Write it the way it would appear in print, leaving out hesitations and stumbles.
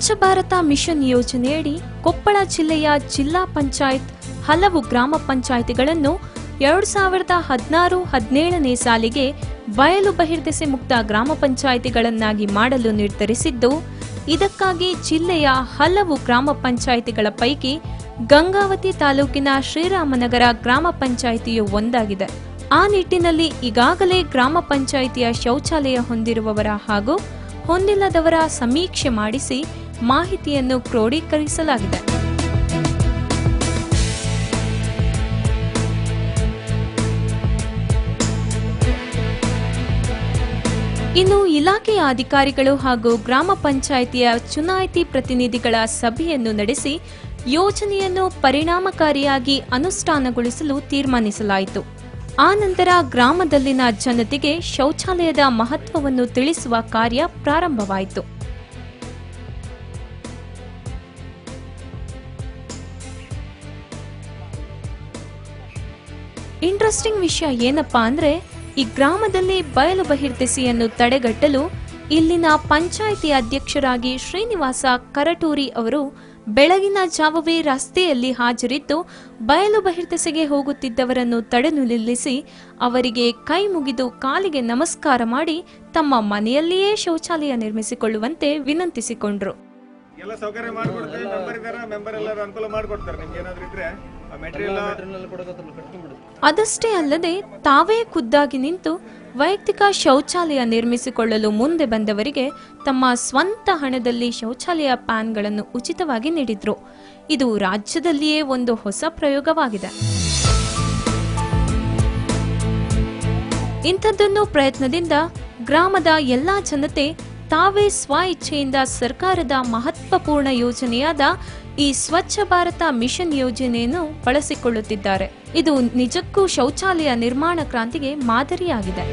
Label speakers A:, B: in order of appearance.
A: Swachh Bharat mission ಯೋಜನೆಯಡಿ ಕೊಪ್ಪಳ ಜಿಲ್ಲೆಯ ಜಿಲ್ಲಾ ಪಂಚಾಯತ್ ಹಲವು ಗ್ರಾಮ ಪಂಚಾಯಿತಿಗಳನ್ನು 2016-17ನೇ ಸಾಲಿಗೆ ಬಯಲು ಬಹಿರ್ದೆಸೆ ಮುಕ್ತ ಗ್ರಾಮ ಪಂಚಾಯಿತಿಗಳನ್ನಾಗಿ ಮಾಡಲು ನಿರ್ಧರಿಸಿದ್ದು, ಇದಕ್ಕಾಗಿ ಜಿಲ್ಲೆಯ ಹಲವು ಗ್ರಾಮ ಪಂಚಾಯಿತಿಗಳ ಪೈಕಿ ಗಂಗಾವತಿ ತಾಲೂಕಿನ ಶ್ರೀರಾಮನಗರ ಗ್ರಾಮ ಪಂಚಾಯಿತಿಯು ಒಂದಾಗಿದೆ. ಆ ನಿಟ್ಟಿನಲ್ಲಿ ಈಗಾಗಲೇ ಗ್ರಾಮ ಪಂಚಾಯಿತಿಯ ಶೌಚಾಲಯ ಹೊಂದಿರುವವರ ಹಾಗೂ ಹೊಂದಿಲ್ಲದವರ ಸಮೀಕ್ಷೆ ಮಾಡಿಸಿ ಮಾಹಿತಿಯನ್ನು ಕ್ರೋಢೀಕರಿಸಲಾಗಿದೆ. ಇನ್ನು ಇಲಾಖೆಯ ಅಧಿಕಾರಿಗಳು ಹಾಗೂ ಗ್ರಾಮ ಪಂಚಾಯಿತಿಯ ಚುನಾಯಿತಿ ಪ್ರತಿನಿಧಿಗಳ ಸಭೆಯನ್ನು ನಡೆಸಿ ಯೋಜನೆಯನ್ನು ಪರಿಣಾಮಕಾರಿಯಾಗಿ ಅನುಷ್ಠಾನಗೊಳಿಸಲು ತೀರ್ಮಾನಿಸಲಾಯಿತು. ಆ ನಂತರ ಗ್ರಾಮದಲ್ಲಿನ ಜನತೆಗೆ ಶೌಚಾಲಯದ ಮಹತ್ವವನ್ನು ತಿಳಿಸುವ ಕಾರ್ಯ ಪ್ರಾರಂಭವಾಯಿತು. ಇಂಟ್ರೆಸ್ಟಿಂಗ್ ವಿಷಯ ಏನಪ್ಪಾ ಅಂದ್ರೆ, ಈ ಗ್ರಾಮದಲ್ಲಿ ಬಯಲು ಬಹಿರ್ದೆಸೆಯನ್ನು ತಡೆಗಟ್ಟಲು ಇಲ್ಲಿನ ಪಂಚಾಯಿತಿ ಅಧ್ಯಕ್ಷರಾಗಿ ಶ್ರೀನಿವಾಸ ಕರಟೂರಿ ಅವರು ಬೆಳಗಿನ ಜಾವವೇ ರಸ್ತೆಯಲ್ಲಿ ಹಾಜರಿದ್ದು ಬಯಲು ಬಹಿರ್ದೆಸೆಗೆ ಹೋಗುತ್ತಿದ್ದವರನ್ನು ತಡೆದು ನಿಲ್ಲಿಸಿ ಅವರಿಗೆ ಕೈ ಮುಗಿದು ಕಾಲಿಗೆ ನಮಸ್ಕಾರ ಮಾಡಿ ತಮ್ಮ ಮನೆಯಲ್ಲಿಯೇ ಶೌಚಾಲಯ ನಿರ್ಮಿಸಿಕೊಳ್ಳುವಂತೆ ವಿನಂತಿಸಿಕೊಂಡ್ರು.
B: ಎಲ್ಲ ಸೌಕರ್ಯ ಮಾಡಿಕೊಡ್ತೀವಿ, ಮೆಂಬರ್ ಇದ್ದಾರೆ, ಮೆಂಬರ್ ಎಲ್ಲರೂ ಅನುಕೂಲ ಮಾಡಿಕೊಡ್ತಾರೆ. ನಿಮ್ಗೆ ಏನಾದರೂ ಇದ್ರೆ
A: ಅದಷ್ಟೇ ಅಲ್ಲದೆ ತಾವೇ ಖುದ್ದಾಗಿ ನಿಂತು ವೈಯಕ್ತಿಕ ಶೌಚಾಲಯ ನಿರ್ಮಿಸಿಕೊಳ್ಳಲು ಮುಂದೆ ಬಂದವರಿಗೆ ತಮ್ಮ ಸ್ವಂತ ಹಣದಲ್ಲಿ ಶೌಚಾಲಯ ಪ್ಯಾನ್ಗಳನ್ನು ಉಚಿತವಾಗಿ ನೀಡಿದ್ರು. ಇದು ರಾಜ್ಯದಲ್ಲಿಯೇ ಒಂದು ಹೊಸ ಪ್ರಯೋಗವಾಗಿದೆ. ಇಂಥದ್ದೊಂದು ಪ್ರಯತ್ನದಿಂದ ಗ್ರಾಮದ ಎಲ್ಲಾ ಜನತೆ ತಾವೇ ಸ್ವ ಇಚ್ಛೆಯಿಂದ ಸರ್ಕಾರದ ಮಹತ್ವಪೂರ್ಣ ಯೋಜನೆಯಾದ ಈ ಸ್ವಚ್ಛ ಭಾರತ ಮಿಷನ್ ಯೋಜನೆಯನ್ನು ಬಳಸಿಕೊಳ್ಳುತ್ತಿದ್ದಾರೆ. ಇದು ನಿಜಕ್ಕೂ ಶೌಚಾಲಯ ನಿರ್ಮಾಣ ಕ್ರಾಂತಿಗೆ ಮಾದರಿಯಾಗಿದೆ.